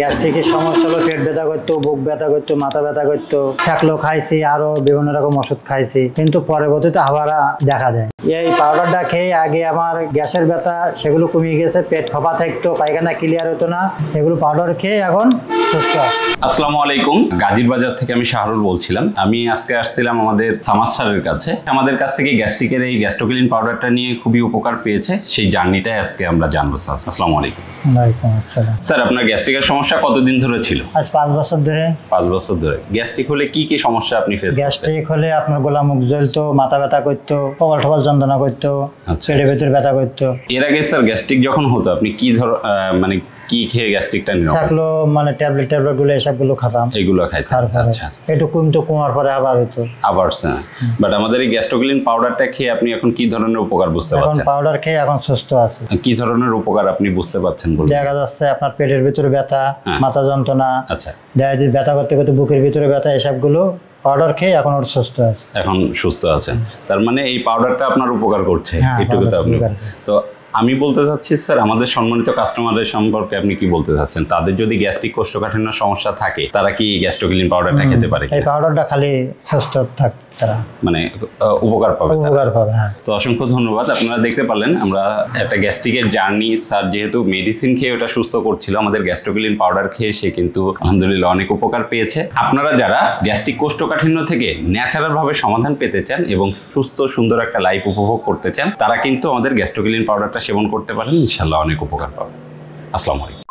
গ্যাস্ট্রিকের সমস্যা হলো, পেট ব্যথা করতো, বুক ব্যথা করতো, মাথা ব্যথা করতো, ছাকলো খাইছি, আরো বিভিন্ন রকম ওষুধ খাইছি, কিন্তু পরবর্তীতে আবার দেখা দেয়। এই পাউডারটা খেয়ে আগে আমার গ্যাসের ব্যথা সেগুলো কমে গেছে, পেট ফাঁপা থাকতো, পায়খানা ক্লিয়ার হতো না, এগুলো পাউডার খেয়ে এখন সুস্থ। আসসালামু আলাইকুম, গাজীর বাজার থেকে আমি শাহরুল বলছিলাম। আমি আজকে আসছিলাম আমাদের সামাদ স্যারের কাছে। আমাদের কাছ থেকে গ্যাস্ট্রিকের এই গ্যাস্ট্রোকিলিন পাউডারটা নিয়ে খুবই উপকার পেয়েছে, সেই জার্নিটাই আজকে আমরা জানবো। স্যার আসসালামু আলাইকুম। ওয়ালাইকুম আসসালাম। স্যার, আপনার গ্যাস্ট্রিকের সমস্যা কতদিন ধরে ছিল? আজ 5 বছর ধরে। 5 বছর ধরে। গ্যাস্ট্রিক হলে কি কি সমস্যা আপনি ফেস করতেন? গ্যাস্ট্রিক হলে আপনার গলা মুখ জ্বলতো, মাথা ব্যথা করতো, কপাল টপাল যন্ত্রণা করতো, পেটের ভেতর ব্যথা করতো। এর আগে স্যার গ্যাস্ট্রিক যখন হতো আপনি কি মানে কি খেয়ে গ্যাস্ট্রিকটা নিলেন? থাকলো মানে ট্যাবলেট গুলো এসবগুলো খেতাম, এগুলো খাইতেন। আচ্ছা, একটু কমতো, কমার পরে আবার হতো আবার। বাট আমাদের এই গ্যাস্ট্রোকিলিন পাউডারটা খেয়ে আপনি এখন কি ধরনের উপকার বুঝতে পারছেন? এখন পাউডার খেয়ে এখন সুস্থ আছে। কি ধরনের উপকার আপনি বুঝতে পারছেন বলুন? দেখা যাচ্ছে আপনার পেটের ভিতরে ব্যথা, মাথা যন্ত্রণা, আচ্ছা, দেখা যাচ্ছে ব্যথা করতে করতে বুকের ভিতরে ব্যথা, এসবগুলো পাউডার খেয়ে এখন ওর সুস্থ আছে। এখন সুস্থ আছেন, তার মানে এই পাউডারটা আপনার উপকার করছে। এটুকু তো আপনি তো আমি বলতে চাচ্ছি স্যার, আমাদের সম্মানিত কাস্টমারদের সম্পর্কে আপনি কি বলতে চাচ্ছেন? তাদের যদি গ্যাস্ট্রিক কোষ্ঠকাঠিন্য সমস্যা থাকে তারা কি গ্যাস্ট্রোকিলিন পাউডারটা খেতে পারে? এই পাউডারটা খালি সুস্থ থাক তারা মানে উপকার পাবে। হ্যাঁ। তো অসংখ্য ধন্যবাদ। আপনারা দেখতে পারলেন আমরা একটা গ্যাস্ট্রিকের জার্নি। স্যার যেহেতু মেডিসিন খেয়ে ওটা সুস্থ করছিল, আমাদের গ্যাস্ট্রোকিলিন পাউডার খেয়ে সে কিন্তু আলহামদুলিল্লাহ অনেক উপকার পেয়েছে। আপনারা যারা গ্যাস্ট্রিক কোষ্ঠকাঠিন্য থেকে ন্যাচারাল ভাবে সমাধান পেতে চান এবং সুস্থ সুন্দর একটা লাইফ উপভোগ করতে চান, তারা কিন্তু আমাদের গ্যাস্ট্রোকিলিন পাউডারটা সেবন করতে পারেন, ইনশাআল্লাহ অনেক উপকার পাবেন। আসসালামু আলাইকুম।